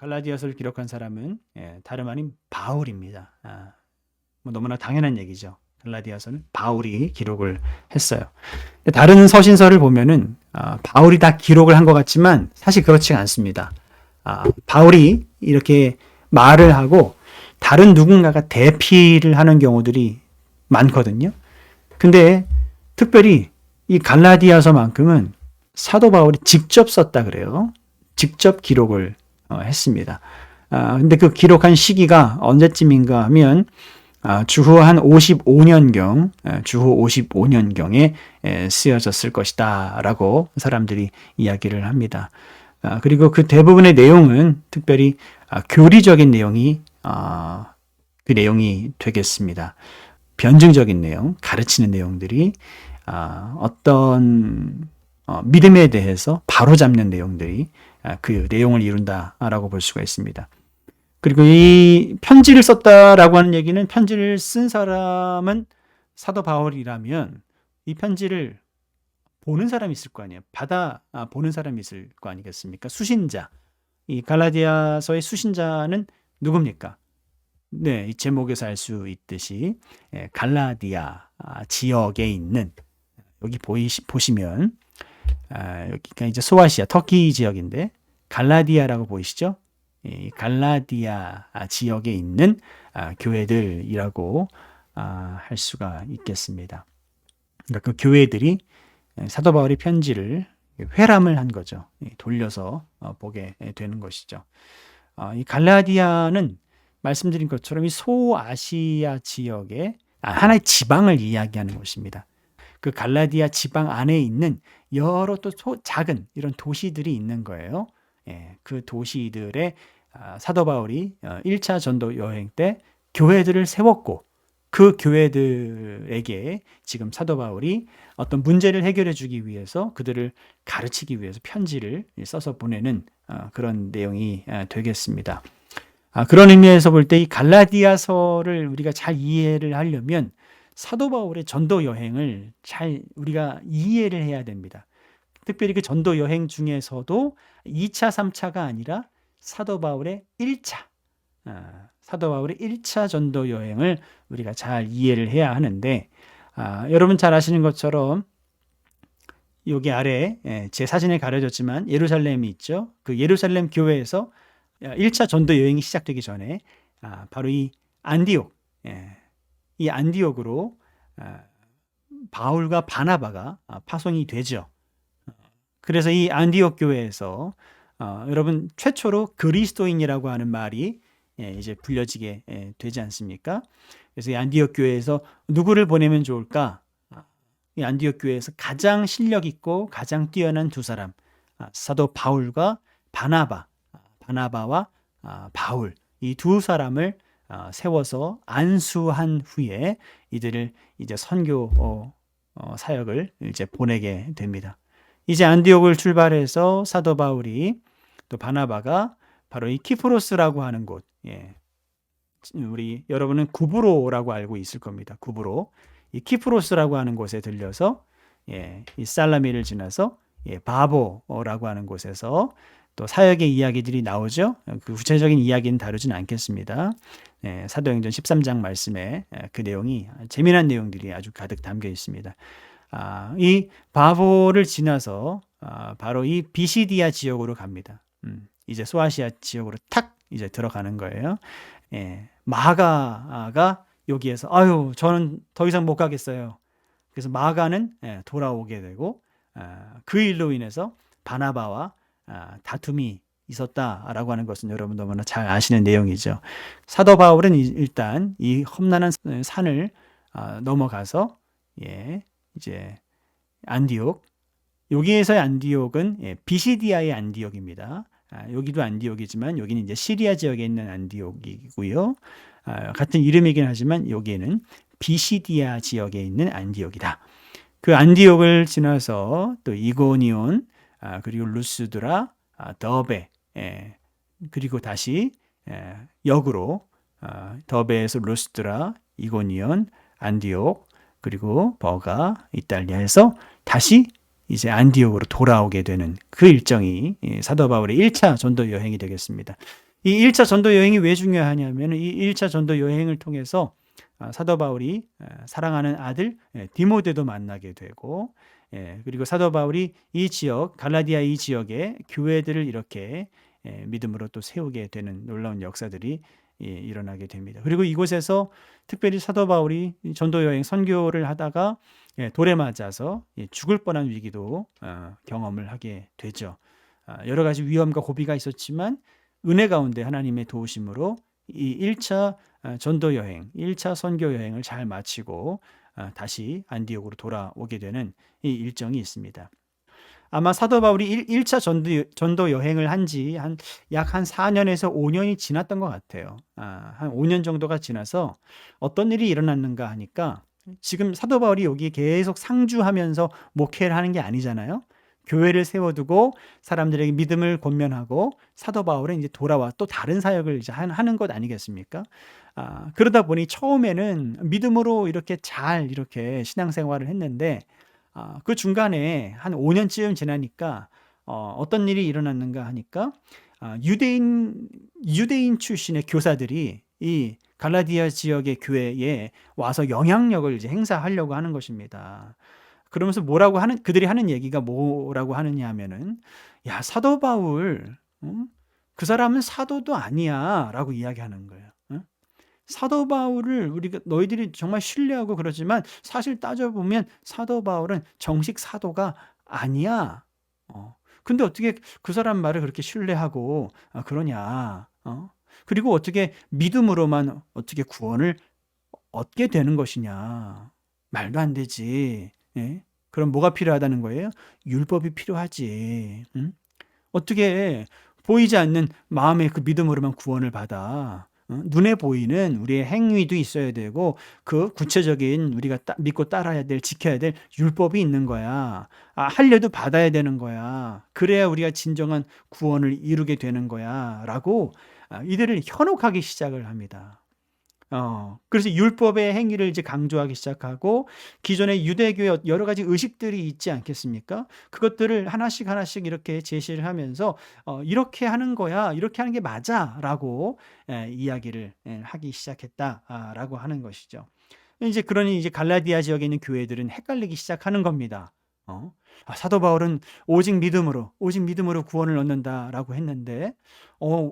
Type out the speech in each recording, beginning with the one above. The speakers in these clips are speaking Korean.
갈라디아서를 기록한 사람은 다름 아닌 바울입니다. 너무나 당연한 얘기죠. 갈라디아서는 바울이 기록을 했어요. 다른 서신서를 보면은 바울이 다 기록을 한 것 같지만 사실 그렇지 않습니다. 바울이 이렇게 말을 하고 다른 누군가가 대피를 하는 경우들이 많거든요. 근데 특별히 이 갈라디아서만큼은 사도 바울이 직접 썼다 그래요. 직접 기록을 했습니다. 근데 그 기록한 시기가 언제쯤인가 하면 주후 한 55년경, 주후 55년경에 쓰여졌을 것이다 라고 사람들이 이야기를 합니다. 그리고 그 대부분의 내용은 특별히 교리적인 내용이 그 내용이 되겠습니다. 변증적인 내용, 가르치는 내용들이 어떤 믿음에 대해서 바로잡는 내용들이 그 내용을 이룬다라고 볼 수가 있습니다. 그리고 이 편지를 썼다라고 하는 얘기는 편지를 쓴 사람은 사도 바울이라면 이 편지를 보는 사람이 있을 거 아니에요. 받아 보는 사람이 있을 거 아니겠습니까? 수신자. 이 갈라디아서의 수신자는 누굽니까? 네, 이 제목에서 알 수 있듯이 갈라디아 지역에 있는 여기 보시면 여기가 이제 소아시아 터키 지역인데 갈라디아라고 보이시죠? 이 갈라디아 지역에 있는 교회들이라고 할 수가 있겠습니다. 그러니까 그 교회들이 사도 바울의 편지를 회람을 한 거죠. 돌려서 보게 되는 것이죠. 이 갈라디아는 말씀드린 것처럼 이 소아시아 지역의 하나의 지방을 이야기하는 것입니다. 그 갈라디아 지방 안에 있는 여러 또 작은 이런 도시들이 있는 거예요. 그 도시들의 사도 바울이 1차 전도 여행 때 교회들을 세웠고 그 교회들에게 지금 사도 바울이 어떤 문제를 해결해 주기 위해서 그들을 가르치기 위해서 편지를 써서 보내는 그런 내용이 되겠습니다. 그런 의미에서 볼 때 이 갈라디아서를 우리가 잘 이해를 하려면 사도 바울의 전도 여행을 잘 우리가 이해를 해야 됩니다. 특별히 그 전도 여행 중에서도 2차, 3차가 아니라 사도 바울의 1차, 사도 바울의 1차 전도 여행을 우리가 잘 이해를 해야 하는데 여러분 잘 아시는 것처럼 여기 아래 제 사진에 가려졌지만 예루살렘이 있죠. 그 예루살렘 교회에서 1차 전도 여행이 시작되기 전에 바로 이 안디옥, 이 안디옥으로 바울과 바나바가 파송이 되죠. 그래서 이 안디옥 교회에서 여러분 최초로 그리스도인이라고 하는 말이 이제 불려지게 되지 않습니까? 그래서 이 안디옥 교회에서 누구를 보내면 좋을까? 이 안디옥 교회에서 가장 실력 있고 가장 뛰어난 두 사람, 사도 바울과 바나바와 바울, 이 두 사람을 세워서 안수한 후에 이들을 이제 선교 사역을 이제 보내게 됩니다. 이제 안디옥을 출발해서 사도 바울이 또 바나바가 바로 이 키프로스라고 하는 곳, 우리 여러분은 구브로라고 알고 있을 겁니다. 구브로, 이 키프로스라고 하는 곳에 들려서 이 살라미를 지나서 바보라고 하는 곳에서 또 사역의 이야기들이 나오죠. 그 구체적인 이야기는 다루지는 않겠습니다. 사도행전 13장 말씀에 그 내용이 재미난 내용들이 아주 가득 담겨 있습니다. 이 바보를 지나서 바로 이 비시디아 지역으로 갑니다. 이제 소아시아 지역으로 탁 이제 들어가는 거예요. 마가가 여기에서 저는 더 이상 못 가겠어요. 그래서 마가는 돌아오게 되고 그 일로 인해서 바나바와 다툼이 있었다라고 하는 것은 여러분 너무나 잘 아시는 내용이죠. 사도 바울은 일단 이 험난한 산을 넘어가서 이제 안디옥, 여기에서의 안디옥은 비시디아의 안디옥입니다. 여기도 안디옥이지만 여기는 이제 시리아 지역에 있는 안디옥이고요. 같은 이름이긴 하지만 여기에는 비시디아 지역에 있는 안디옥이다. 그 안디옥을 지나서 또 이고니온, 그리고 루스드라, 더베, 그리고 다시 역으로 더베에서 루스드라, 이고니온, 안디옥, 그리고 버가, 이탈리아에서 다시 이제 안디옥으로 돌아오게 되는 그 일정이 사도 바울의 1차 전도 여행이 되겠습니다. 이 1차 전도 여행이 왜 중요하냐면 이 1차 전도 여행을 통해서 사도 바울이 사랑하는 아들 디모데도 만나게 되고, 그리고 사도 바울이 이 지역 갈라디아 이 지역의 교회들을 이렇게 믿음으로 또 세우게 되는 놀라운 역사들이 일어나게 됩니다. 그리고 이곳에서 특별히 사도 바울이 전도 여행 선교를 하다가 돌에 맞아서 죽을 뻔한 위기도 경험을 하게 되죠. 여러 가지 위험과 고비가 있었지만 은혜 가운데 하나님의 도우심으로 이 1차 전도 여행, 1차 선교 여행을 잘 마치고 다시 안디옥으로 돌아오게 되는 이 일정이 있습니다. 아마 사도 바울이 1차 전도 여행을 한 지 약 한 4년에서 5년이 지났던 것 같아요. 한 5년 정도가 지나서 어떤 일이 일어났는가 하니까, 지금 사도 바울이 여기 계속 상주하면서 목회를 하는 게 아니잖아요. 교회를 세워두고 사람들에게 믿음을 권면하고 사도 바울은 이제 돌아와 또 다른 사역을 이제 하는 것 아니겠습니까? 그러다 보니 처음에는 믿음으로 이렇게 잘 이렇게 신앙생활을 했는데, 그 중간에 한 5년쯤 지나니까 어떤 일이 일어났는가 하니까 유대인 출신의 교사들이 이 갈라디아 지역의 교회에 와서 영향력을 이제 행사하려고 하는 것입니다. 그러면서 그들이 하는 얘기가 뭐라고 하느냐 하면은, 야, 사도 바울, 그 사람은 사도도 아니야라고 이야기하는 거예요. 사도 바울을 너희들이 정말 신뢰하고 그러지만 사실 따져보면 사도 바울은 정식 사도가 아니야. 근데 어떻게 그 사람 말을 그렇게 신뢰하고 그러냐? 그리고 어떻게 믿음으로만 어떻게 구원을 얻게 되는 것이냐? 말도 안 되지. 예? 그럼 뭐가 필요하다는 거예요? 율법이 필요하지. 응? 어떻게 보이지 않는 마음의 그 믿음으로만 구원을 받아? 눈에 보이는 우리의 행위도 있어야 되고 그 구체적인 우리가 믿고 따라야 될, 지켜야 될 율법이 있는 거야. 할례도 받아야 되는 거야. 그래야 우리가 진정한 구원을 이루게 되는 거야. 라고 이들을 현혹하기 시작을 합니다. 그래서 율법의 행위를 이제 강조하기 시작하고, 기존의 유대교의 여러 가지 의식들이 있지 않겠습니까? 그것들을 하나씩 하나씩 이렇게 제시를 하면서 이렇게 하는 거야, 이렇게 하는 게 맞아라고 이야기를 하기 시작했다라고 하는 것이죠. 그러니 이제 갈라디아 지역에 있는 교회들은 헷갈리기 시작하는 겁니다. 사도 바울은 오직 믿음으로 구원을 얻는다라고 했는데,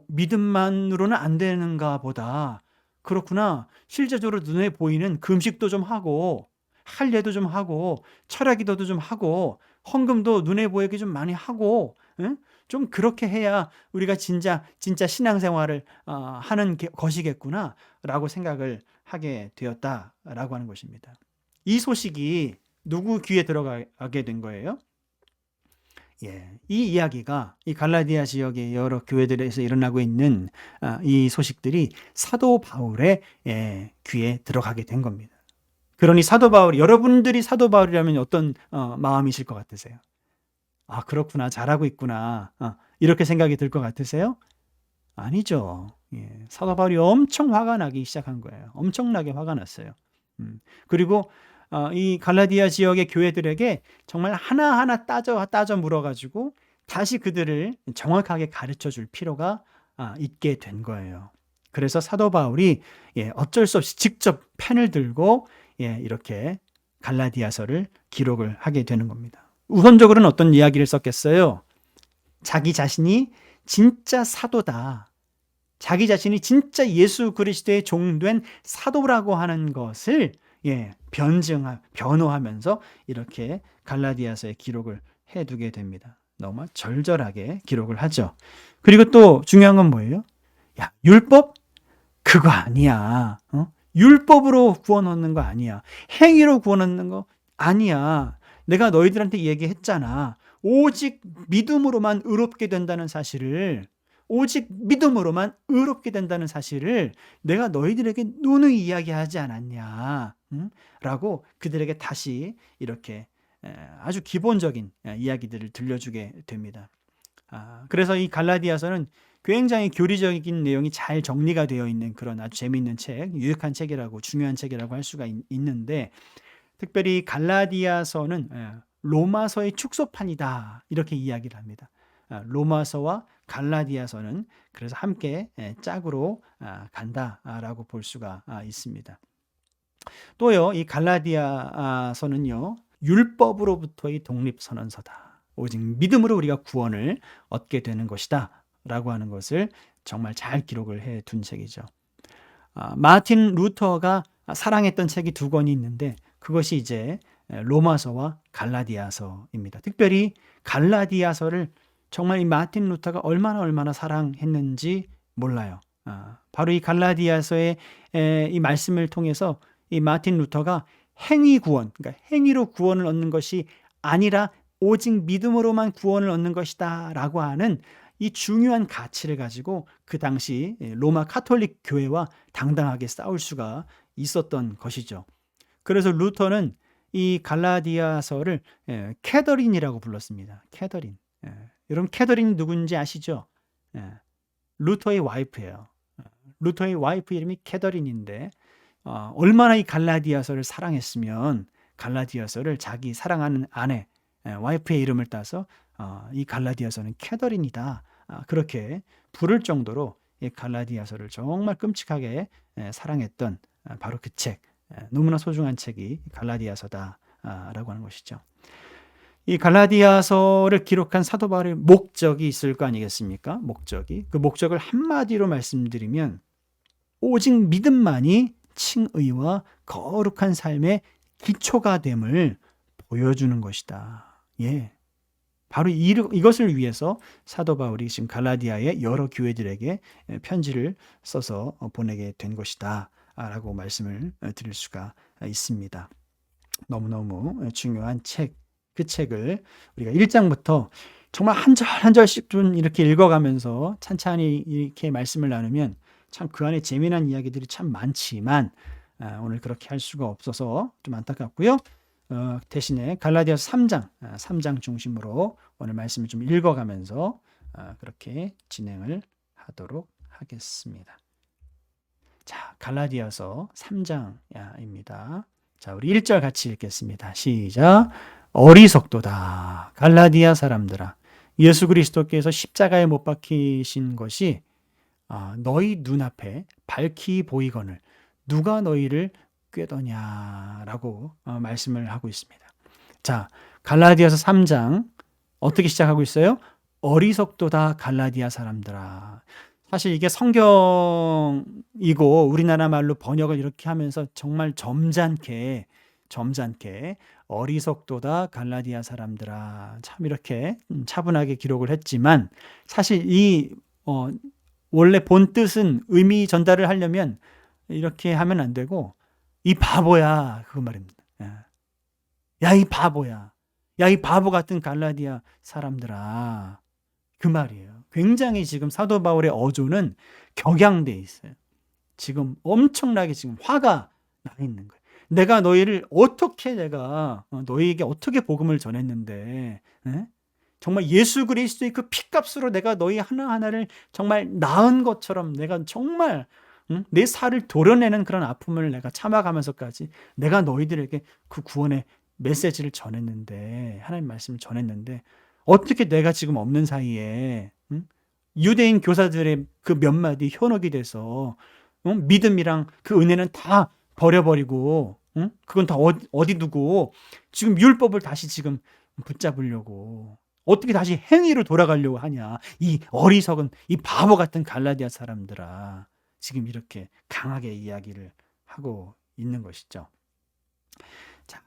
믿음만으로는 안 되는가 보다. 그렇구나. 실제적으로 눈에 보이는 금식도 좀 하고, 할례도 좀 하고, 철야기도도 좀 하고, 헌금도 눈에 보이게 좀 많이 하고, 응? 좀 그렇게 해야 우리가 진짜 신앙생활을 하는 것이겠구나라고 생각을 하게 되었다라고 하는 것입니다. 이 소식이 누구 귀에 들어가게 된 거예요? 이 이야기가 이 갈라디아 지역의 여러 교회들에서 일어나고 있는 이 소식들이 사도 바울의 귀에 들어가게 된 겁니다. 그러니 여러분들이 사도 바울이라면 어떤 마음이실 것 같으세요? 그렇구나, 잘하고 있구나, 이렇게 생각이 들 것 같으세요? 아니죠. 사도 바울이 엄청 화가 나기 시작한 거예요. 엄청나게 화가 났어요. 그리고 이 갈라디아 지역의 교회들에게 정말 하나하나 따져 물어가지고 다시 그들을 정확하게 가르쳐 줄 필요가 있게 된 거예요. 그래서 사도 바울이 어쩔 수 없이 직접 펜을 들고 이렇게 갈라디아서를 기록을 하게 되는 겁니다. 우선적으로는 어떤 이야기를 썼겠어요? 자기 자신이 진짜 사도다. 자기 자신이 진짜 예수 그리스도의 종된 사도라고 하는 것을 변호하면서 이렇게 갈라디아서에 기록을 해두게 됩니다. 너무 절절하게 기록을 하죠. 그리고 또 중요한 건 뭐예요? 야, 율법? 그거 아니야. 율법으로 구원 얻는 거 아니야. 행위로 구원 얻는 거 아니야. 내가 너희들한테 얘기했잖아. 오직 믿음으로만 의롭게 된다는 사실을, 오직 믿음으로만 의롭게 된다는 사실을 내가 너희들에게 누누이 이야기하지 않았냐? 라고 그들에게 다시 이렇게 아주 기본적인 이야기들을 들려주게 됩니다. 그래서 이 갈라디아서는 굉장히 교리적인 내용이 잘 정리가 되어 있는 그런 아주 재미있는 책, 유익한 책이라고, 중요한 책이라고 할 수가 있는데, 특별히 갈라디아서는 로마서의 축소판이다, 이렇게 이야기를 합니다. 로마서와 갈라디아서는 그래서 함께 짝으로 간다라고 볼 수가 있습니다. 또요, 이 갈라디아서는요, 율법으로부터의 독립선언서다. 오직 믿음으로 우리가 구원을 얻게 되는 것이다. 라고 하는 것을 정말 잘 기록을 해 둔 책이죠. 마틴 루터가 사랑했던 책이 두 권이 있는데 그것이 이제 로마서와 갈라디아서입니다. 특별히 갈라디아서를 정말 이 마틴 루터가 얼마나 사랑했는지 몰라요. 바로 이 갈라디아서의 이 말씀을 통해서 이 마틴 루터가 행위 구원, 그러니까 행위로 구원을 얻는 것이 아니라 오직 믿음으로만 구원을 얻는 것이다 라고 하는 이 중요한 가치를 가지고 그 당시 로마 카톨릭 교회와 당당하게 싸울 수가 있었던 것이죠. 그래서 루터는 이 갈라디아서를 캐더린이라고 불렀습니다. 캐더린. 여러분 캐더린이 누군지 아시죠? 루터의 와이프예요. 루터의 와이프 이름이 캐더린인데 얼마나 이 갈라디아서를 사랑했으면 갈라디아서를 자기 사랑하는 아내 와이프의 이름을 따서 이 갈라디아서는 캐더린이다. 그렇게 부를 정도로 이 갈라디아서를 정말 끔찍하게 사랑했던 바로 그 책, 너무나 소중한 책이 갈라디아서다라고 하는 것이죠. 이 갈라디아서를 기록한 사도 바울의 목적이 있을 거 아니겠습니까? 목적이. 그 목적을 한마디로 말씀드리면 오직 믿음만이 칭의와 거룩한 삶의 기초가 됨을 보여주는 것이다. 예. 바로 이것을 위해서 사도 바울이 지금 갈라디아의 여러 교회들에게 편지를 써서 보내게 된 것이다 라고 말씀을 드릴 수가 있습니다. 너무너무 중요한 책, 그 책을 우리가 1장부터 정말 한 절 한 절씩 좀 이렇게 읽어가면서 찬찬히 이렇게 말씀을 나누면 참 그 안에 재미난 이야기들이 참 많지만 오늘 그렇게 할 수가 없어서 좀 안타깝고요. 대신에 갈라디아서 3장 중심으로 오늘 말씀을 좀 읽어가면서 그렇게 진행을 하도록 하겠습니다. 자, 갈라디아서 3장입니다. 자, 우리 1절 같이 읽겠습니다. 시작. 어리석도다. 갈라디아 사람들아. 예수 그리스도께서 십자가에 못 박히신 것이 너희 눈앞에 밝히 보이거늘 누가 너희를 꾀더냐라고 말씀을 하고 있습니다. 자, 갈라디아서 3장 어떻게 시작하고 있어요? 어리석도다 갈라디아 사람들아. 사실 이게 성경이고 우리나라 말로 번역을 이렇게 하면서 정말 점잖게 어리석도다 갈라디아 사람들아 참 이렇게 차분하게 기록을 했지만 사실 이 원래 본 뜻은 의미 전달을 하려면 이렇게 하면 안 되고 이 바보야 그 말입니다. 야 이 바보야. 야 이 바보 같은 갈라디아 사람들아. 그 말이에요. 굉장히 지금 사도 바울의 어조는 격양돼 있어요. 지금 엄청나게 지금 화가 나 있는 거예요. 내가 너희를 어떻게 너희에게 어떻게 복음을 전했는데 정말 예수 그리스도의 그 피값으로 내가 너희 하나하나를 정말 낳은 것처럼 내가 정말 내 살을 도려내는 그런 아픔을 내가 참아가면서까지 내가 너희들에게 그 구원의 메시지를 전했는데 하나님 말씀을 전했는데 어떻게 내가 지금 없는 사이에 유대인 교사들의 그 몇 마디 현혹이 돼서 믿음이랑 그 은혜는 다 버려버리고 그건 다 어디 두고 지금 율법을 다시 지금 붙잡으려고 어떻게 다시 행위로 돌아가려고 하냐. 이 어리석은 이 바보 같은 갈라디아 사람들아. 지금 이렇게 강하게 이야기를 하고 있는 것이죠. 자,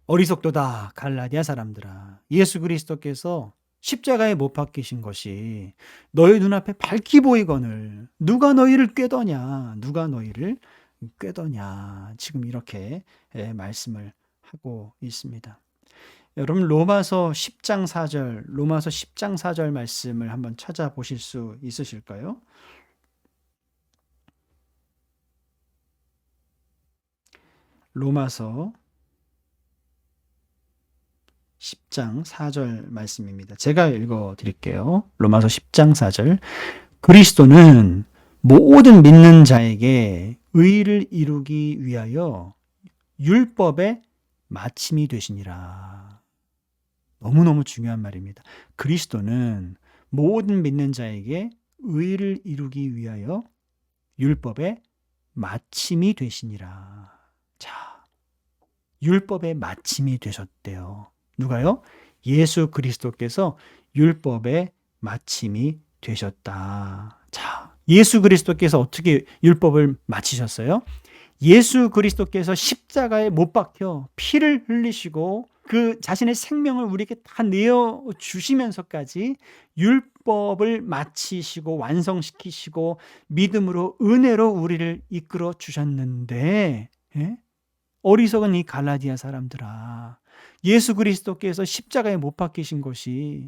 어리석도다 갈라디아 사람들아. 예수 그리스도께서 십자가에 못 박히신 것이 너희 눈앞에 밝히 보이거늘 누가 너희를 꾀더냐. 누가 너희를 꾀더냐. 지금 이렇게 말씀을 하고 있습니다. 여러분 로마서 10장 4절 말씀을 한번 찾아보실 수 있으실까요? 로마서 10장 4절 말씀입니다. 제가 읽어 드릴게요. 로마서 10장 4절. 그리스도는 모든 믿는 자에게 의를 이루기 위하여 율법의 마침이 되시니라. 너무너무 중요한 말입니다. 그리스도는 모든 믿는 자에게 의를 이루기 위하여 율법의 마침이 되시니라. 자, 율법의 마침이 되셨대요. 누가요? 예수 그리스도께서 율법의 마침이 되셨다. 자, 예수 그리스도께서 어떻게 율법을 마치셨어요? 예수 그리스도께서 십자가에 못 박혀 피를 흘리시고 그 자신의 생명을 우리에게 다 내어 주시면서까지 율법을 마치시고 완성시키시고 믿음으로 은혜로 우리를 이끌어 주셨는데, 예? 어리석은 이 갈라디아 사람들아, 예수 그리스도께서 십자가에 못 박히신 것이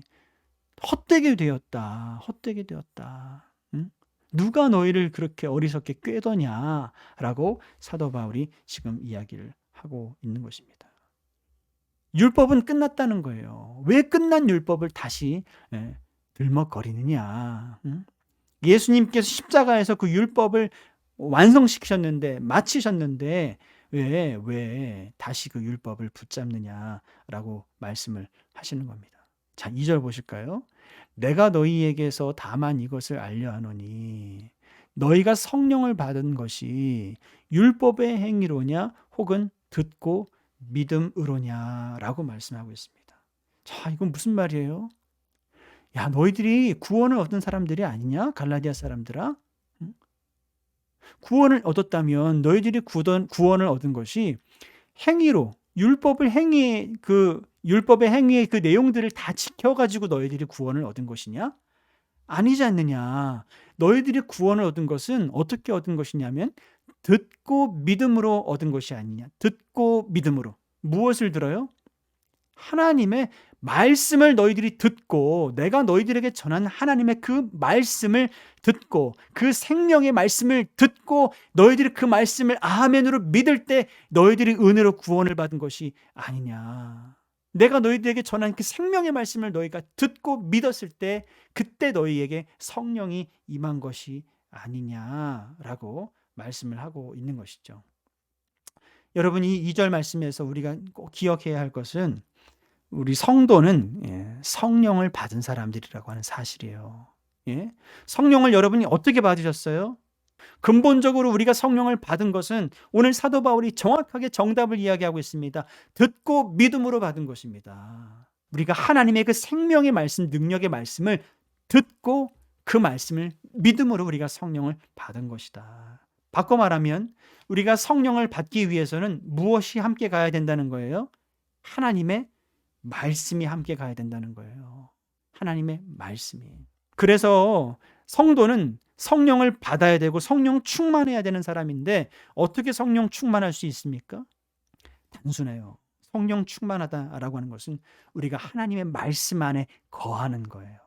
헛되게 되었다. 헛되게 되었다. 응? 누가 너희를 그렇게 어리석게 꾀더냐라고 사도 바울이 지금 이야기를 하고 있는 것입니다. 율법은 끝났다는 거예요. 왜 끝난 율법을 다시 들먹거리느냐. 응? 예수님께서 십자가에서 그 율법을 완성시키셨는데, 마치셨는데 왜 다시 그 율법을 붙잡느냐라고 말씀을 하시는 겁니다. 자, 2절 보실까요? 내가 너희에게서 다만 이것을 알려하노니 너희가 성령을 받은 것이 율법의 행위로냐 혹은 듣고 믿음으로냐라고 말씀하고 있습니다. 자, 이건 무슨 말이에요? 야, 너희들이 구원을 얻은 사람들이 아니냐? 갈라디아 사람들아? 응? 구원을 얻었다면 너희들이 구원을 얻은 것이 행위로, 율법의 행위의 그 내용들을 다 지켜가지고 너희들이 구원을 얻은 것이냐? 아니지 않느냐. 너희들이 구원을 얻은 것은 어떻게 얻은 것이냐면 듣고 믿음으로 얻은 것이 아니냐. 듣고 믿음으로. 무엇을 들어요? 하나님의 말씀을 너희들이 듣고, 내가 너희들에게 전한 하나님의 그 말씀을 듣고, 그 생명의 말씀을 듣고 너희들이 그 말씀을 아멘으로 믿을 때 너희들이 은혜로 구원을 받은 것이 아니냐. 내가 너희들에게 전한 그 생명의 말씀을 너희가 듣고 믿었을 때 그때 너희에게 성령이 임한 것이 아니냐라고 말씀을 하고 있는 것이죠. 여러분, 이 2절 말씀에서 우리가 꼭 기억해야 할 것은 우리 성도는 성령을 받은 사람들이라고 하는 사실이에요. 예? 성령을 여러분이 어떻게 받으셨어요? 근본적으로 우리가 성령을 받은 것은 오늘 사도 바울이 정확하게 정답을 이야기하고 있습니다. 듣고 믿음으로 받은 것입니다. 우리가 하나님의 그 생명의 말씀, 능력의 말씀을 듣고 그 말씀을 믿음으로 우리가 성령을 받은 것이다. 바꿔 말하면 우리가 성령을 받기 위해서는 무엇이 함께 가야 된다는 거예요? 하나님의 말씀이 함께 가야 된다는 거예요. 하나님의 말씀이. 그래서 성도는 성령을 받아야 되고 성령 충만해야 되는 사람인데 어떻게 성령 충만할 수 있습니까? 단순해요. 성령 충만하다라고 하는 것은 우리가 하나님의 말씀 안에 거하는 거예요.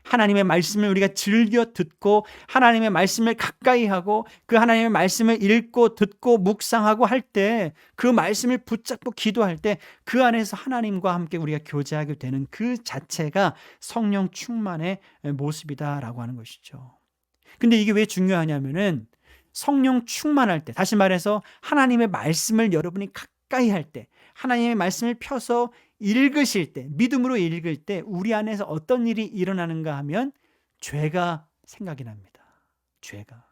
하나님의 말씀을 우리가 즐겨 듣고 하나님의 말씀을 가까이 하고 그 하나님의 말씀을 읽고 듣고 묵상하고 할 때 그 말씀을 붙잡고 기도할 때 그 안에서 하나님과 함께 우리가 교제하게 되는 그 자체가 성령 충만의 모습이다라고 하는 것이죠. 근데 이게 왜 중요하냐면은 성령 충만할 때, 다시 말해서 하나님의 말씀을 여러분이 가까이 할 때, 하나님의 말씀을 펴서 읽으실 때, 믿음으로 읽을 때 우리 안에서 어떤 일이 일어나는가 하면 죄가 생각이 납니다. 죄가.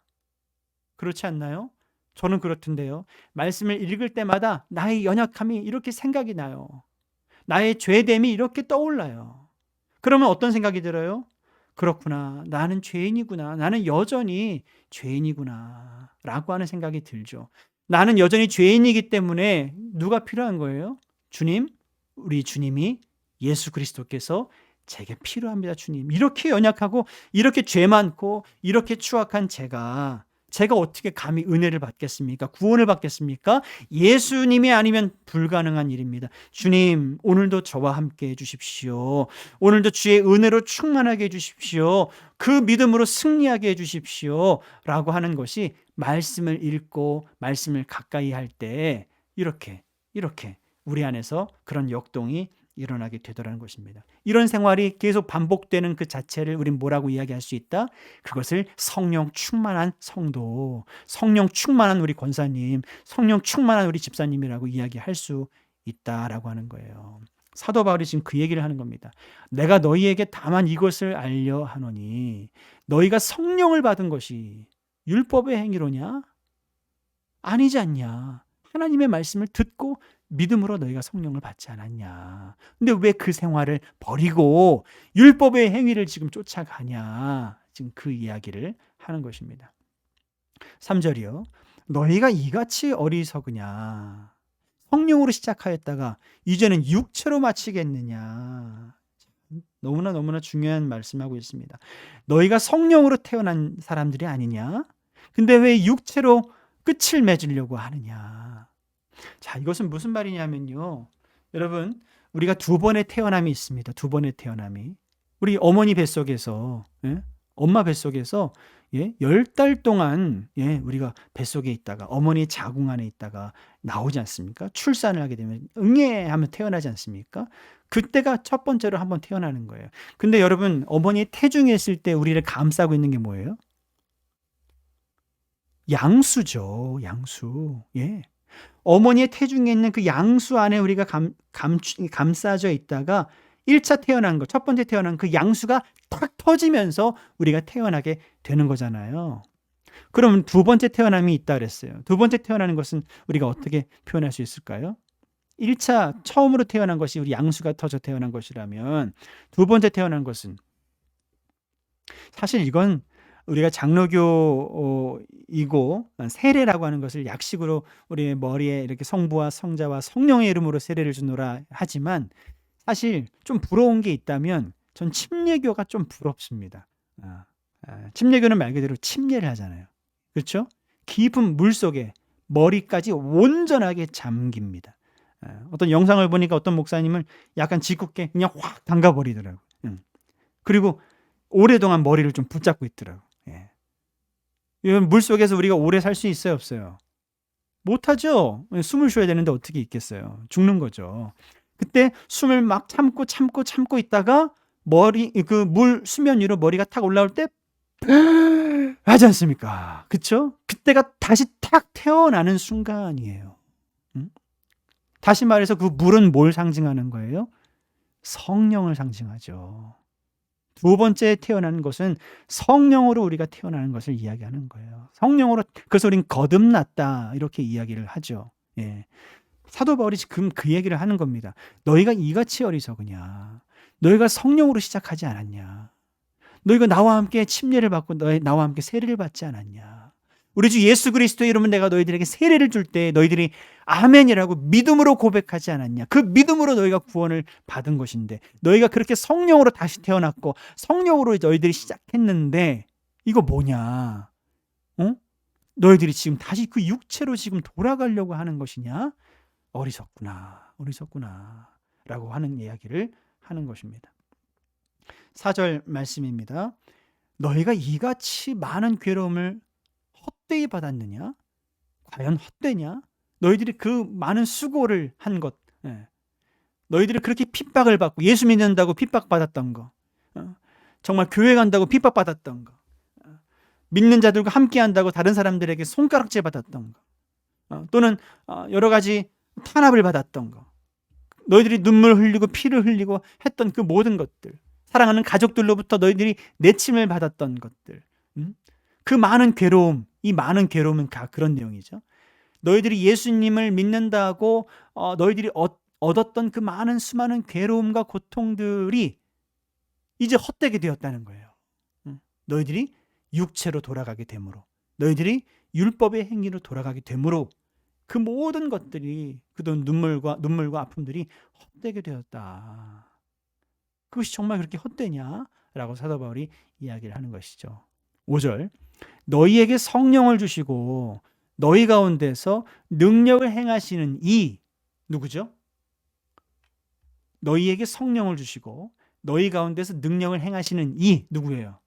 그렇지 않나요? 저는 그렇던데요. 말씀을 읽을 때마다 나의 연약함이 이렇게 생각이 나요. 나의 죄됨이 이렇게 떠올라요. 그러면 어떤 생각이 들어요? 그렇구나. 나는 죄인이구나. 나는 여전히 죄인이구나. 라고 하는 생각이 들죠. 나는 여전히 죄인이기 때문에 누가 필요한 거예요? 주님, 우리 주님이 예수 그리스도께서 제게 필요합니다. 주님. 이렇게 연약하고 이렇게 죄 많고 이렇게 추악한 제가 어떻게 감히 은혜를 받겠습니까? 구원을 받겠습니까? 예수님이 아니면 불가능한 일입니다. 주님, 오늘도 저와 함께 해주십시오. 오늘도 주의 은혜로 충만하게 해주십시오. 그 믿음으로 승리하게 해주십시오. 라고 하는 것이 말씀을 읽고 말씀을 가까이 할 때 이렇게 우리 안에서 그런 역동이 일어나게 되더라는 것입니다. 이런 생활이 계속 반복되는 그 자체를 우린 뭐라고 이야기할 수 있다? 그것을 성령 충만한 성도, 성령 충만한 우리 권사님, 성령 충만한 우리 집사님이라고 이야기할 수 있다라고 하는 거예요. 사도 바울이 지금 그 얘기를 하는 겁니다. 내가 너희에게 다만 이것을 알려 하노니 너희가 성령을 받은 것이 율법의 행위로냐? 아니지 않냐? 하나님의 말씀을 듣고 믿음으로 너희가 성령을 받지 않았냐? 근데 왜 그 생활을 버리고 율법의 행위를 지금 쫓아가냐? 지금 그 이야기를 하는 것입니다. 3절이요. 너희가 이같이 어리석으냐? 성령으로 시작하였다가 이제는 육체로 마치겠느냐? 너무나 중요한 말씀하고 있습니다. 너희가 성령으로 태어난 사람들이 아니냐? 근데 왜 육체로 끝을 맺으려고 하느냐? 자, 이것은 무슨 말이냐면요. 여러분, 우리가 두 번의 태어남이 있습니다. 두 번의 태어남이. 우리 어머니 뱃속에서, 엄마 뱃속에서 10달 동안 우리가 뱃속에 있다가 어머니 자궁 안에 있다가 나오지 않습니까? 출산을 하게 되면 응애 하면 태어나지 않습니까? 그때가 첫 번째로 한번 태어나는 거예요. 근데 여러분, 어머니 태중에 있을 때 우리를 감싸고 있는 게 뭐예요? 양수죠. 양수. 어머니의 태중에 있는 그 양수 안에 우리가 감싸져 있다가 1차 태어난 거, 첫 번째 태어난 그 양수가 탁 터지면서 우리가 태어나게 되는 거잖아요. 그럼 두 번째 태어남이 있다 그랬어요. 두 번째 태어나는 것은 우리가 어떻게 표현할 수 있을까요? 1차 처음으로 태어난 것이 우리 양수가 터져 태어난 것이라면 두 번째 태어난 것은 사실 이건 우리가 장로교이고 세례라고 하는 것을 약식으로 우리 머리에 이렇게 성부와 성자와 성령의 이름으로 세례를 주노라 하지만 사실 좀 부러운 게 있다면 전 침례교가 좀 부럽습니다. 침례교는 말 그대로 침례를 하잖아요. 그렇죠? 깊은 물속에 머리까지 온전하게 잠깁니다. 어떤 영상을 보니까 어떤 목사님을 약간 짓궂게 그냥 확 담가버리더라고요. 그리고 오랫동안 머리를 좀 붙잡고 있더라고요. 물속에서 우리가 오래 살 수 있어요, 없어요? 못하죠. 숨을 쉬어야 되는데 어떻게 있겠어요? 죽는 거죠. 그때 숨을 막 참고 있다가 그 물 수면 위로 머리가 탁 올라올 때 하지 않습니까? 그쵸? 그때가 다시 탁 태어나는 순간이에요. 다시 말해서 그 물은 뭘 상징하는 거예요? 성령을 상징하죠. 두 번째 태어나는 것은 성령으로 우리가 태어나는 것을 이야기하는 거예요. 성령으로, 그래서 우리는 거듭났다 이렇게 이야기를 하죠. 사도 바울이 지금 그 얘기를 하는 겁니다. 너희가 이같이 어리석으냐? 너희가 성령으로 시작하지 않았냐? 너희가 나와 함께 침례를 받고 나와 함께 세례를 받지 않았냐? 우리 주 예수 그리스도의 이름은 내가 너희들에게 세례를 줄 때 너희들이 아멘이라고 믿음으로 고백하지 않았냐? 그 믿음으로 너희가 구원을 받은 것인데 너희가 그렇게 성령으로 다시 태어났고 성령으로 너희들이 시작했는데 이거 뭐냐? 너희들이 지금 다시 그 육체로 지금 돌아가려고 하는 것이냐? 어리석구나 라고 하는 이야기를 하는 것입니다. 4절 말씀입니다. 너희가 이같이 많은 괴로움을 헛되이 받았느냐? 과연 헛되냐? 너희들이 그 많은 수고를 한 것, 너희들이 그렇게 핍박을 받고 예수 믿는다고 핍박받았던 거, 정말 교회 간다고 핍박받았던 거, 믿는 자들과 함께한다고 다른 사람들에게 손가락질 받았던 거, 또는 여러 가지 탄압을 받았던 거, 너희들이 눈물 흘리고 피를 흘리고 했던 그 모든 것들, 사랑하는 가족들로부터 너희들이 내침을 받았던 것들, 그 많은 괴로움, 이 많은 괴로움은 다 그런 내용이죠. 너희들이 예수님을 믿는다고 너희들이 얻었던 그 수많은 괴로움과 고통들이 이제 헛되게 되었다는 거예요. 너희들이 육체로 돌아가게 되므로, 너희들이 율법의 행위로 돌아가게 되므로 그 모든 것들이 그동안 눈물과 아픔들이 헛되게 되었다. 그것이 정말 그렇게 헛되냐라고 사도 바울이 이야기를 하는 것이죠. 5절 너희에게 성령을 주시고 너희 가운데서 능력을 행하시는 이 누구죠? 너희에게 성령을 주시고 너희 가운데서 능력을 행하시는 이 누구예요?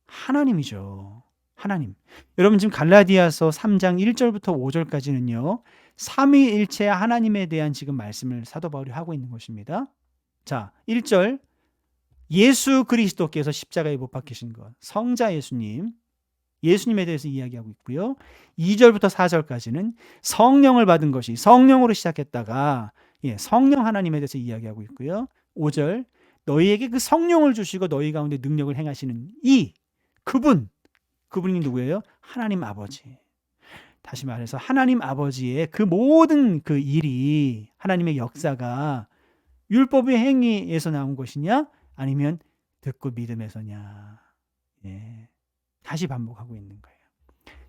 하나님이죠. 하나님. 여러분 지금 갈라디아서 3장 1절부터 5절까지는요. 삼위일체 하나님에 대한 지금 말씀을 사도 바울이 하고 있는 것입니다. 자, 1절 예수 그리스도께서 십자가에 못 박히신 것, 성자 예수님에 대해서 이야기하고 있고요. 2절부터 4절까지는 성령을 받은 것이 성령으로 시작했다가 성령 하나님에 대해서 이야기하고 있고요. 5절, 너희에게 그 성령을 주시고 너희 가운데 능력을 행하시는 그분이 누구예요? 하나님 아버지. 다시 말해서 하나님 아버지의 그 모든 그 일이, 하나님의 역사가 율법의 행위에서 나온 것이냐 아니면 듣고 믿음에서냐. 다시 반복하고 있는 거예요.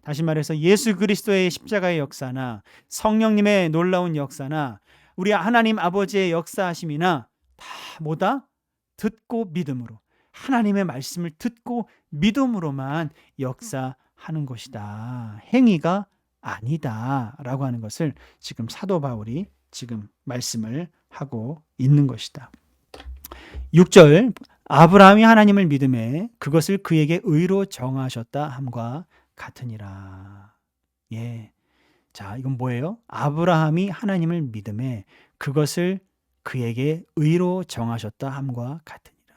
다시 말해서 예수 그리스도의 십자가의 역사나 성령님의 놀라운 역사나 우리 하나님 아버지의 역사하심이나 다 뭐다? 듣고 믿음으로, 하나님의 말씀을 듣고 믿음으로만 역사하는 것이다. 행위가 아니다라고 하는 것을 지금 사도 바울이 지금 말씀을 하고 있는 것이다. 6절, 아브라함이 하나님을 믿음에 그것을 그에게 의로 정하셨다 함과 같으니라. 자, 이건 뭐예요? 아브라함이 하나님을 믿음에 그것을 그에게 의로 정하셨다 함과 같으니라.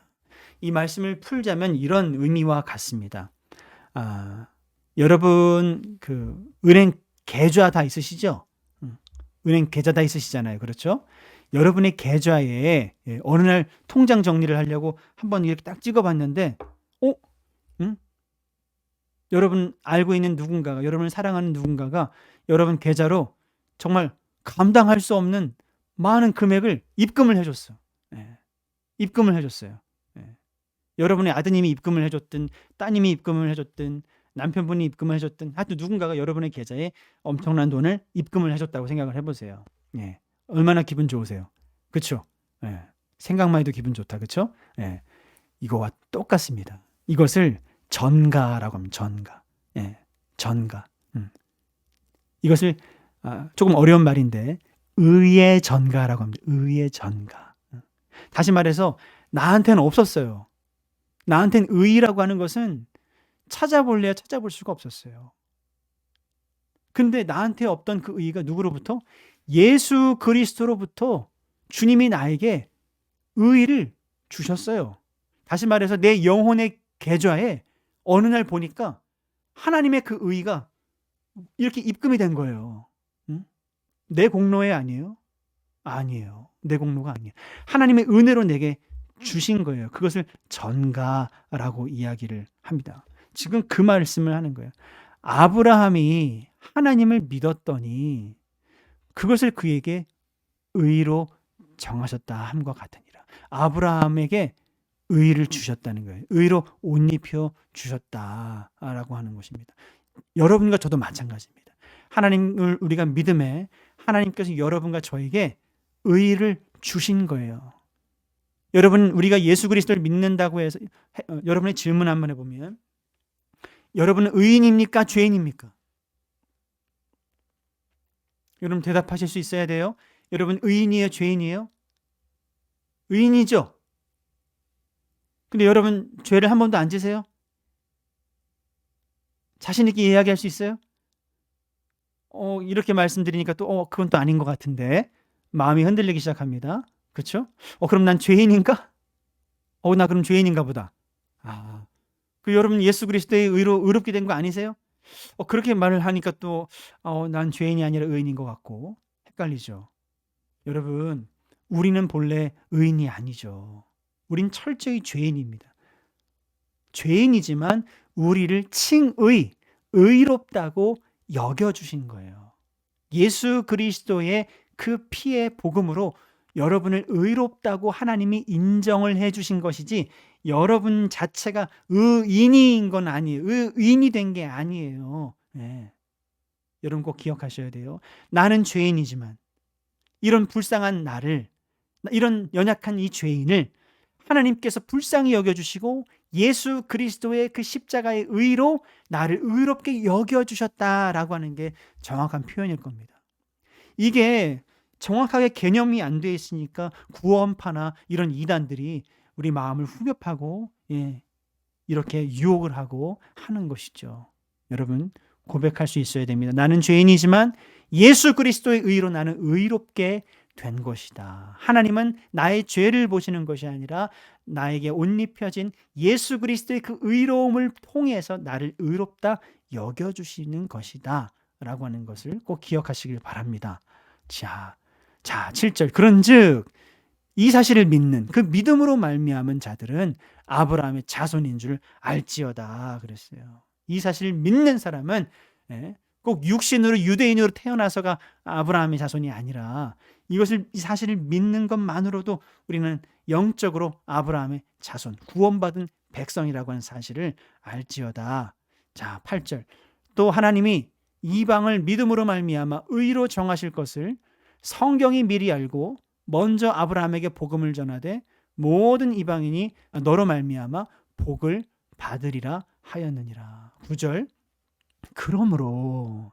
이 말씀을 풀자면 이런 의미와 같습니다. 여러분 그 은행 계좌 다 있으시죠? 은행 계좌 다 있으시잖아요. 그렇죠? 여러분의 계좌에 어느 날 통장 정리를 하려고 한번 이렇게 딱 찍어봤는데 여러분 알고 있는 누군가가, 여러분을 사랑하는 누군가가 여러분 계좌로 정말 감당할 수 없는 많은 금액을 입금을 해줬어. 입금을 해줬어요. 여러분의 아드님이 입금을 해줬든 따님이 입금을 해줬든 남편분이 입금을 해줬든 하여튼 누군가가 여러분의 계좌에 엄청난 돈을 입금을 해줬다고 생각을 해보세요. 얼마나 기분 좋으세요? 그렇죠? 생각만 해도 기분 좋다. 그렇죠? 이거와 똑같습니다. 이것을 전가라고 합니다. 전가. 전가. 이것을 조금 어려운 말인데 의의 전가라고 합니다. 의의 전가. 다시 말해서 나한테는 없었어요. 나한테는 의라고 하는 것은 찾아볼래야 찾아볼 수가 없었어요. 근데 나한테 없던 그 의가 누구로부터? 예수 그리스도로부터 주님이 나에게 의를 주셨어요. 다시 말해서 내 영혼의 계좌에 어느 날 보니까 하나님의 그 의가 이렇게 입금이 된 거예요. 내 공로에 아니에요? 아니에요. 내 공로가 아니에요. 하나님의 은혜로 내게 주신 거예요. 그것을 전가라고 이야기를 합니다. 지금 그 말씀을 하는 거예요. 아브라함이 하나님을 믿었더니 그것을 그에게 의로 정하셨다 함과 같으니라. 아브라함에게 의를 주셨다는 거예요. 의로 옷 입혀 주셨다라고 하는 것입니다. 여러분과 저도 마찬가지입니다. 하나님을 우리가 믿음에 하나님께서 여러분과 저에게 의를 주신 거예요. 여러분, 우리가 예수 그리스도를 믿는다고 해서 여러분의 질문 한번 해보면 여러분은 의인입니까? 죄인입니까? 여러분 대답하실 수 있어야 돼요. 여러분 의인이에요? 죄인이에요? 의인이죠? 근데 여러분 죄를 한 번도 안 지세요? 자신 있게 이야기할 수 있어요? 이렇게 말씀드리니까 또 그건 또 아닌 것 같은데 마음이 흔들리기 시작합니다. 그렇죠? 그럼 난 죄인인가? 나 그럼 죄인인가 보다. 그 여러분 예수 그리스도의 의로 의롭게 된 거 아니세요? 그렇게 말을 하니까 또 난 죄인이 아니라 의인인 것 같고 헷갈리죠. 여러분, 우리는 본래 의인이 아니죠. 우린 철저히 죄인입니다. 죄인이지만 우리를 칭의, 의롭다고 여겨주신 거예요. 예수 그리스도의 그 피의 복음으로 여러분을 의롭다고 하나님이 인정을 해주신 것이지 여러분 자체가 의인인 건 아니에요. 의인이 된 게 아니에요. 여러분 꼭 기억하셔야 돼요. 나는 죄인이지만 이런 불쌍한 나를, 이런 연약한 이 죄인을 하나님께서 불쌍히 여겨주시고 예수 그리스도의 그 십자가의 의로 나를 의롭게 여겨주셨다라고 하는 게 정확한 표현일 겁니다. 이게 정확하게 개념이 안 돼 있으니까 구원파나 이런 이단들이 우리 마음을 후벼파고 이렇게 유혹을 하고 하는 것이죠. 여러분 고백할 수 있어야 됩니다. 나는 죄인이지만 예수 그리스도의 의로 나는 의롭게 된 것이다. 하나님은 나의 죄를 보시는 것이 아니라 나에게 옷 입혀진 예수 그리스도의 그 의로움을 통해서 나를 의롭다 여겨주시는 것이다 라고 하는 것을 꼭 기억하시길 바랍니다. 자, 자, 7절. 그런즉 이 사실을 믿는 그 믿음으로 말미암은 자들은 아브라함의 자손인 줄 알지어다 그랬어요. 이 사실을 믿는 사람은 꼭 육신으로 유대인으로 태어나서가 아브라함의 자손이 아니라 이 사실을 믿는 것만으로도 우리는 영적으로 아브라함의 자손, 구원받은 백성이라고 하는 사실을 알지어다. 자, 8절. 또 하나님이 이방을 믿음으로 말미암아 의로 정하실 것을 성경이 미리 알고 먼저 아브라함에게 복음을 전하되 모든 이방인이 너로 말미암아 복을 받으리라 하였느니라. 9절. 그러므로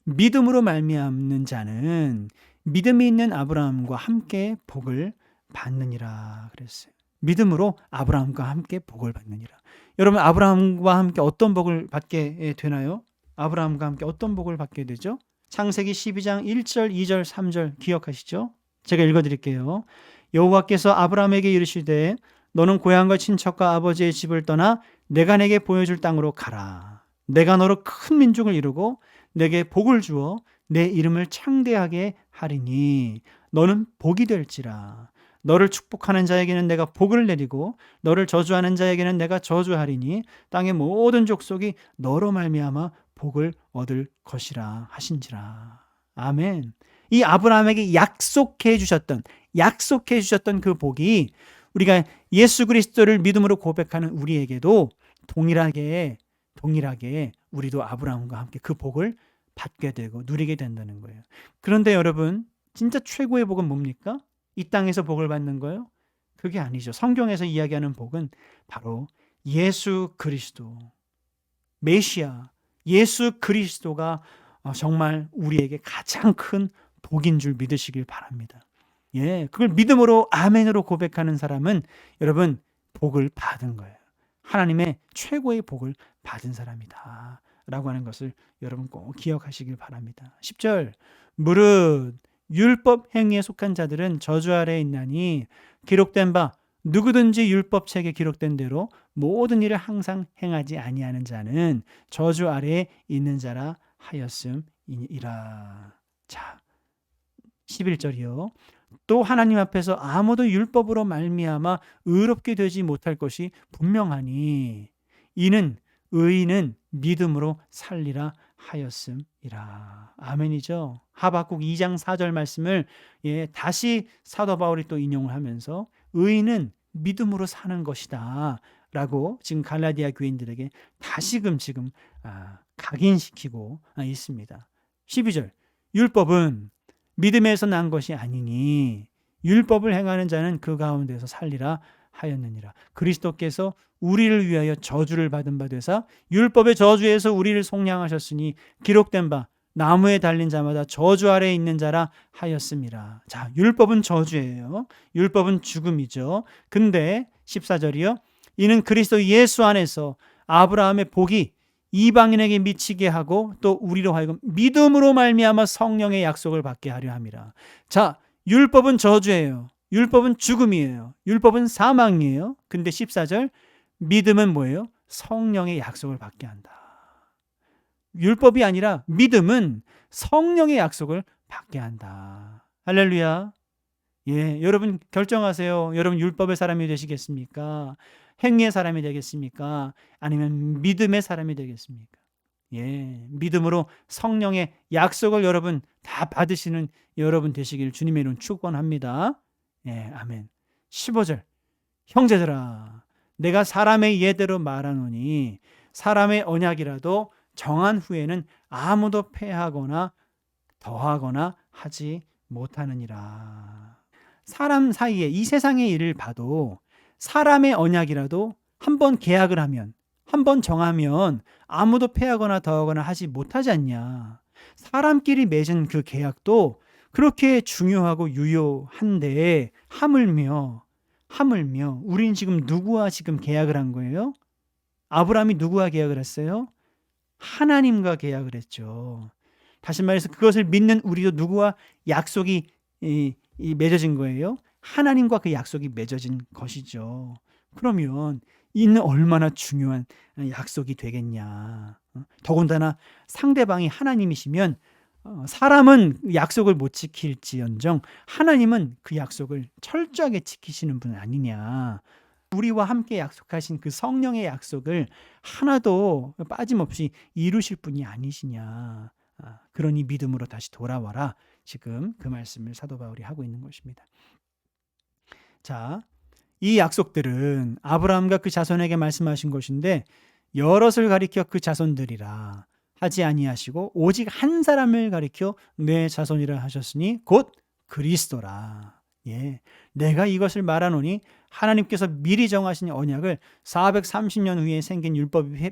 믿음으로 말미암는 자는 믿음이 있는 아브라함과 함께 복을 받느니라 그랬어요. 믿음으로 아브라함과 함께 복을 받느니라. 여러분, 아브라함과 함께 어떤 복을 받게 되나요? 아브라함과 함께 어떤 복을 받게 되죠? 창세기 12장 1절, 2절, 3절 기억하시죠? 제가 읽어드릴게요. 여호와께서 아브라함에게 이르시되 너는 고향과 친척과 아버지의 집을 떠나 내가 내게 보여줄 땅으로 가라. 내가 너로 큰 민족을 이루고 내게 복을 주어 내 이름을 창대하게 하리니 너는 복이 될지라. 너를 축복하는 자에게는 내가 복을 내리고 너를 저주하는 자에게는 내가 저주하리니 땅의 모든 족속이 너로 말미암아 복을 얻을 것이라 하신지라. 아멘. 이 아브라함에게 약속해 주셨던 그 복이 우리가 예수 그리스도를 믿음으로 고백하는 우리에게도 동일하게 우리도 아브라함과 함께 그 복을 받게 되고 누리게 된다는 거예요. 그런데 여러분, 진짜 최고의 복은 뭡니까? 이 땅에서 복을 받는 거예요? 그게 아니죠. 성경에서 이야기하는 복은 바로 예수 그리스도, 메시아, 예수 그리스도가 정말 우리에게 가장 큰 복인 줄 믿으시길 바랍니다. 그걸 믿음으로 아멘으로 고백하는 사람은 여러분 복을 받은 거예요. 하나님의 최고의 복을 받은 사람이다 라고 하는 것을 여러분 꼭 기억하시길 바랍니다. 10절. 무릇 율법 행위에 속한 자들은 저주 아래에 있나니 기록된 바 누구든지 율법책에 기록된 대로 모든 일을 항상 행하지 아니하는 자는 저주 아래에 있는 자라 하였음이라. 자, 11절이요. 또 하나님 앞에서 아무도 율법으로 말미암아 의롭게 되지 못할 것이 분명하니 이는 의인은 믿음으로 살리라 하였음이라. 아멘이죠. 하박국 2장 4절 말씀을 다시 사도 바울이 또 인용을 하면서 의인은 믿음으로 사는 것이다 라고 지금 갈라디아 교인들에게 다시금 지금 각인시키고 있습니다. 12절. 율법은 믿음에서 난 것이 아니니 율법을 행하는 자는 그 가운데서 살리라 하였느니라. 그리스도께서 우리를 위하여 저주를 받은 바 되사 율법의 저주에서 우리를 속량하셨으니 기록된 바 나무에 달린 자마다 저주 아래에 있는 자라 하였음이라. 자, 율법은 저주예요. 율법은 죽음이죠. 근데 14절이요. 이는 그리스도 예수 안에서 아브라함의 복이 이방인에게 미치게 하고 또 우리로 하여금 믿음으로 말미암아 성령의 약속을 받게 하려 함이라. 자, 율법은 저주예요. 율법은 죽음이에요. 율법은 사망이에요. 근데 14절 믿음은 뭐예요? 성령의 약속을 받게 한다. 율법이 아니라 믿음은 성령의 약속을 받게 한다. 할렐루야. 여러분 결정하세요. 여러분 율법의 사람이 되시겠습니까? 행위의 사람이 되겠습니까? 아니면 믿음의 사람이 되겠습니까? 믿음으로 성령의 약속을 여러분 다 받으시는 여러분 되시길 주님의 이름 축원합니다. 아멘. 15절. 형제들아, 내가 사람의 예대로 말하노니 사람의 언약이라도 정한 후에는 아무도 패하거나 더하거나 하지 못하느니라. 사람 사이에 이 세상의 일을 봐도 사람의 언약이라도 한번 계약을 하면, 한번 정하면 아무도 패하거나 더하거나 하지 못하지 않냐. 사람끼리 맺은 그 계약도 그렇게 중요하고 유효한데 하물며 우린 지금 누구와 지금 계약을 한 거예요? 아브라함이 누구와 계약을 했어요? 하나님과 계약을 했죠. 다시 말해서 그것을 믿는 우리도 누구와 약속이 맺어진 거예요? 하나님과 그 약속이 맺어진 것이죠. 그러면 이는 얼마나 중요한 약속이 되겠냐. 더군다나 상대방이 하나님이시면 사람은 약속을 못 지킬지언정 하나님은 그 약속을 철저하게 지키시는 분 아니냐. 우리와 함께 약속하신 그 성령의 약속을 하나도 빠짐없이 이루실 분이 아니시냐. 그러니 믿음으로 다시 돌아와라. 지금 그 말씀을 사도 바울이 하고 있는 것입니다. 자, 이 약속들은 아브라함과 그 자손에게 말씀하신 것인데 여럿을 가리켜 그 자손들이라 하지 아니하시고 오직 한 사람을 가리켜 내 자손이라 하셨으니 곧 그리스도라. 예, 내가 이것을 말하노니 하나님께서 미리 정하신 언약을 430년 후에 생긴 율법이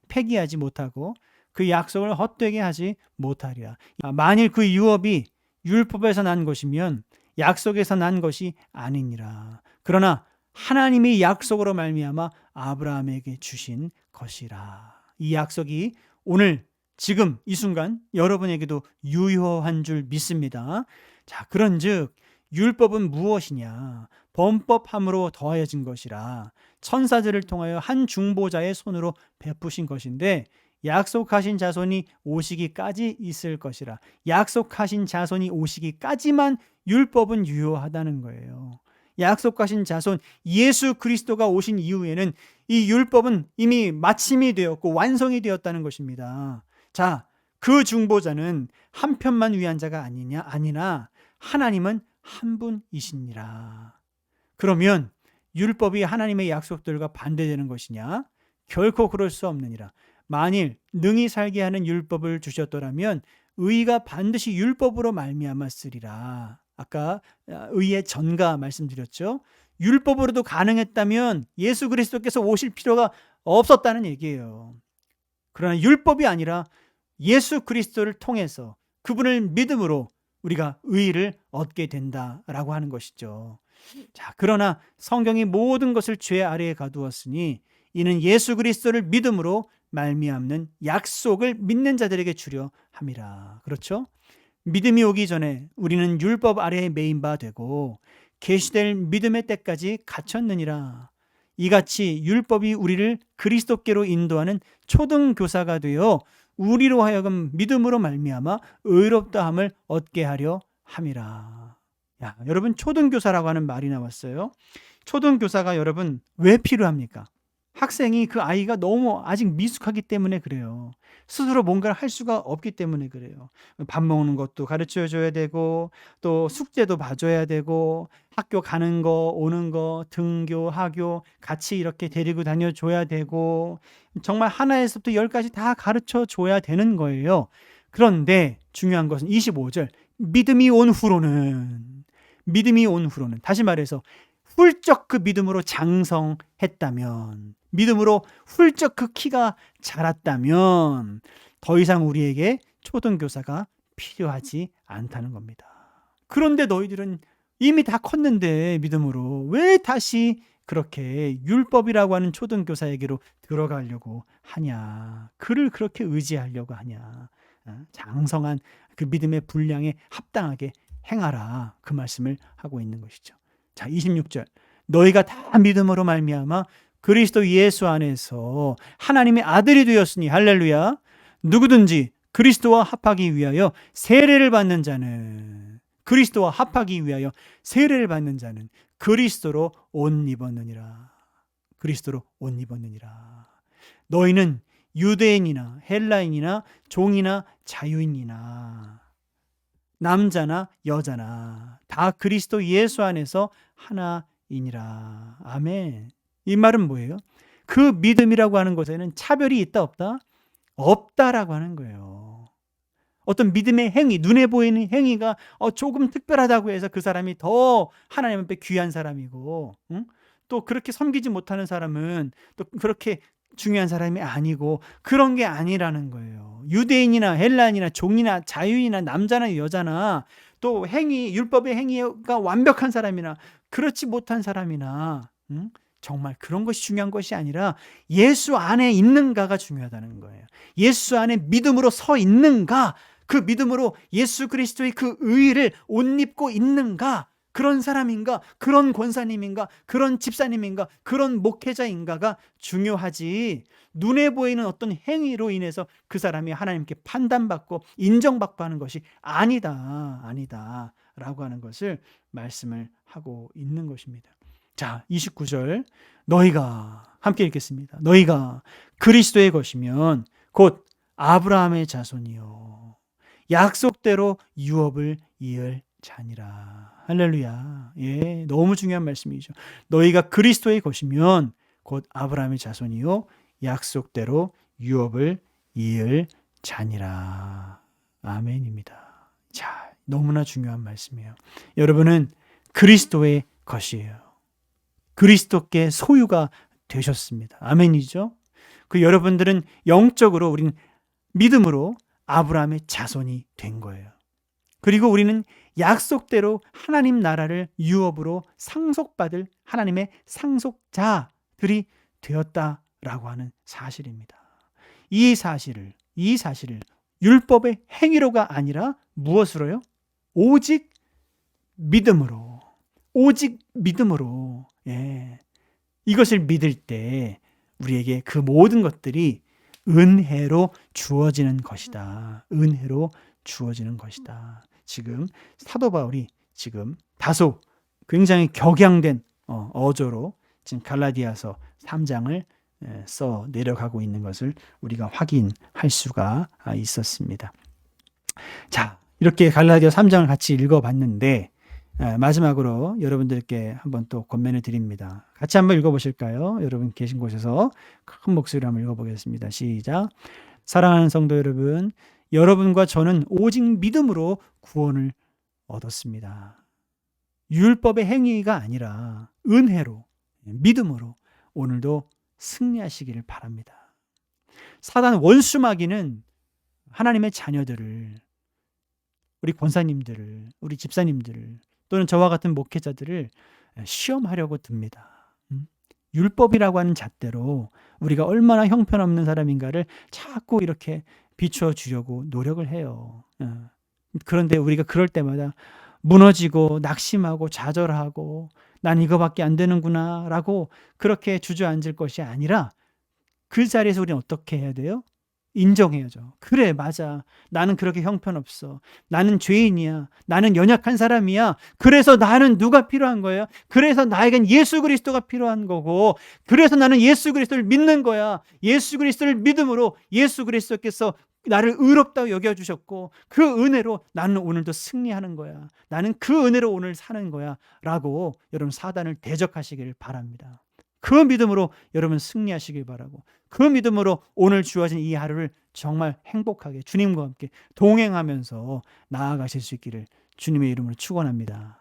폐기하지 못하고 그 약속을 헛되게 하지 못하리라. 만일 그 유업이 율법에서 난 것이면 약속에서 난 것이 아니니라. 그러나 하나님이 약속으로 말미암아 아브라함에게 주신 것이라. 이 약속이 오늘 지금 이 순간 여러분에게도 유효한 줄 믿습니다. 자, 그런즉 율법은 무엇이냐? 범법함으로 더하여진 것이라 천사들을 통하여 한 중보자의 손으로 베푸신 것인데 약속하신 자손이 오시기까지 있을 것이라. 약속하신 자손이 오시기까지만 율법은 유효하다는 거예요. 약속하신 자손 예수 그리스도가 오신 이후에는 이 율법은 이미 마침이 되었고 완성이 되었다는 것입니다. 자, 그 중보자는 한 편만 위한 자가 아니나 하나님은 한 분이시니라. 그러면 율법이 하나님의 약속들과 반대되는 것이냐? 결코 그럴 수 없느니라. 만일 능히 살게 하는 율법을 주셨더라면 의가 반드시 율법으로 말미암았으리라. 아까 의의 전가 말씀드렸죠. 율법으로도 가능했다면 예수 그리스도께서 오실 필요가 없었다는 얘기예요. 그러나 율법이 아니라 예수 그리스도를 통해서 그분을 믿음으로 우리가 의를 얻게 된다라고 하는 것이죠. 자, 그러나 성경이 모든 것을 죄 아래에 가두었으니 이는 예수 그리스도를 믿음으로 말미암는 약속을 믿는 자들에게 주려 함이라. 그렇죠? 믿음이 오기 전에 우리는 율법 아래에 매인 바 되고 계시될 믿음의 때까지 갇혔느니라. 이같이 율법이 우리를 그리스도께로 인도하는 초등교사가 되어 우리로 하여금 믿음으로 말미암아 의롭다함을 얻게 하려 함이라. 야, 여러분 초등교사라고 하는 말이 나왔어요. 초등교사가 여러분 왜 필요합니까? 학생이 그 아이가 너무 아직 미숙하기 때문에 그래요. 스스로 뭔가를 할 수가 없기 때문에 그래요. 밥 먹는 것도 가르쳐 줘야 되고 또 숙제도 봐줘야 되고 학교 가는 거 오는 거 등교 하교 같이 이렇게 데리고 다녀줘야 되고 정말 하나에서부터 10까지 다 가르쳐 줘야 되는 거예요. 그런데 중요한 것은 25절 믿음이 온 후로는 다시 말해서 훌쩍 그 믿음으로 장성했다면 믿음으로 훌쩍 그 키가 자랐다면 더 이상 우리에게 초등교사가 필요하지 않다는 겁니다. 그런데 너희들은 이미 다 컸는데 믿음으로 왜 다시 그렇게 율법이라고 하는 초등교사에게로 들어가려고 하냐? 그를 그렇게 의지하려고 하냐? 장성한 그 믿음의 분량에 합당하게 행하라. 그 말씀을 하고 있는 것이죠. 자, 26절. 너희가 다 믿음으로 말미암아 그리스도 예수 안에서 하나님의 아들이 되었으니 할렐루야. 누구든지 그리스도와 합하기 위하여 세례를 받는 자는 그리스도로 옷 입었느니라. 너희는 유대인이나 헬라인이나 종이나 자유인이나 남자나 여자나 다 그리스도 예수 안에서 하나이니라. 아멘. 이 말은 뭐예요? 그 믿음이라고 하는 것에는 차별이 있다 없다? 없다라고 하는 거예요. 어떤 믿음의 행위, 눈에 보이는 행위가 조금 특별하다고 해서 그 사람이 더 하나님 앞에 귀한 사람이고 또 그렇게 섬기지 못하는 사람은 또 그렇게 중요한 사람이 아니고 그런 게 아니라는 거예요. 유대인이나 헬라인이나 종이나 자유인이나 남자나 여자나 또 율법의 행위가 완벽한 사람이나 그렇지 못한 사람이나 정말 그런 것이 중요한 것이 아니라 예수 안에 있는가가 중요하다는 거예요. 예수 안에 믿음으로 서 있는가, 그 믿음으로 예수 그리스도의 그 의를 옷 입고 있는가, 그런 사람인가, 그런 권사님인가, 그런 집사님인가, 그런 목회자인가가 중요하지, 눈에 보이는 어떤 행위로 인해서 그 사람이 하나님께 판단받고 인정받고 하는 것이 아니다 라고 하는 것을 말씀을 하고 있는 것입니다. 자, 29절 너희가, 함께 읽겠습니다. 너희가 그리스도의 것이면 곧 아브라함의 자손이요 약속대로 유업을 이을 자니라. 할렐루야. 예, 너무 중요한 말씀이죠. 너희가 그리스도의 것이면 곧 아브라함의 자손이요 약속대로 유업을 이을 자니라. 아멘입니다. 자, 너무나 중요한 말씀이에요. 여러분은 그리스도의 것이에요. 그리스도께 소유가 되셨습니다. 아멘이죠? 그 여러분들은 영적으로, 우리는 믿음으로 아브라함의 자손이 된 거예요. 그리고 우리는 약속대로 하나님 나라를 유업으로 상속받을 하나님의 상속자들이 되었다라고 하는 사실입니다. 이 사실을 율법의 행위로가 아니라 무엇으로요? 오직 믿음으로. 예. 이것을 믿을 때 우리에게 그 모든 것들이 은혜로 주어지는 것이다. 은혜로 주어지는 것이다. 지금 사도 바울이 지금 다소 굉장히 격양된 어조로 지금 갈라디아서 3장을 써 내려가고 있는 것을 우리가 확인할 수가 있었습니다. 자, 이렇게 갈라디아 3장을 같이 읽어봤는데 마지막으로 여러분들께 한번 또 권면을 드립니다. 같이 한번 읽어보실까요? 여러분 계신 곳에서 큰 목소리로 한번 읽어보겠습니다. 시작. 사랑하는 성도 여러분, 여러분과 저는 오직 믿음으로 구원을 얻었습니다. 율법의 행위가 아니라 은혜로, 믿음으로 오늘도 승리하시기를 바랍니다. 사단 원수마귀는 하나님의 자녀들을, 우리 권사님들을, 우리 집사님들을, 또는 저와 같은 목회자들을 시험하려고 듭니다. 율법이라고 하는 잣대로 우리가 얼마나 형편없는 사람인가를 자꾸 이렇게 비추어 주려고 노력을 해요. 그런데 우리가 그럴 때마다 무너지고 낙심하고 좌절하고 난 이거밖에 안 되는구나 라고 그렇게 주저앉을 것이 아니라 그 자리에서 우리는 어떻게 해야 돼요? 인정해야죠. 그래, 맞아. 나는 그렇게 형편없어. 나는 죄인이야. 나는 연약한 사람이야. 그래서 나는 누가 필요한 거예요? 그래서 나에겐 예수 그리스도가 필요한 거고, 그래서 나는 예수 그리스도를 믿는 거야. 예수 그리스도를 믿음으로 예수 그리스도께서 나를 의롭다고 여겨주셨고 그 은혜로 나는 오늘도 승리하는 거야. 나는 그 은혜로 오늘 사는 거야 라고 여러분 사단을 대적하시길 바랍니다. 그 믿음으로 여러분 승리하시길 바라고, 그 믿음으로 오늘 주어진 이 하루를 정말 행복하게 주님과 함께 동행하면서 나아가실 수 있기를 주님의 이름으로 축원합니다.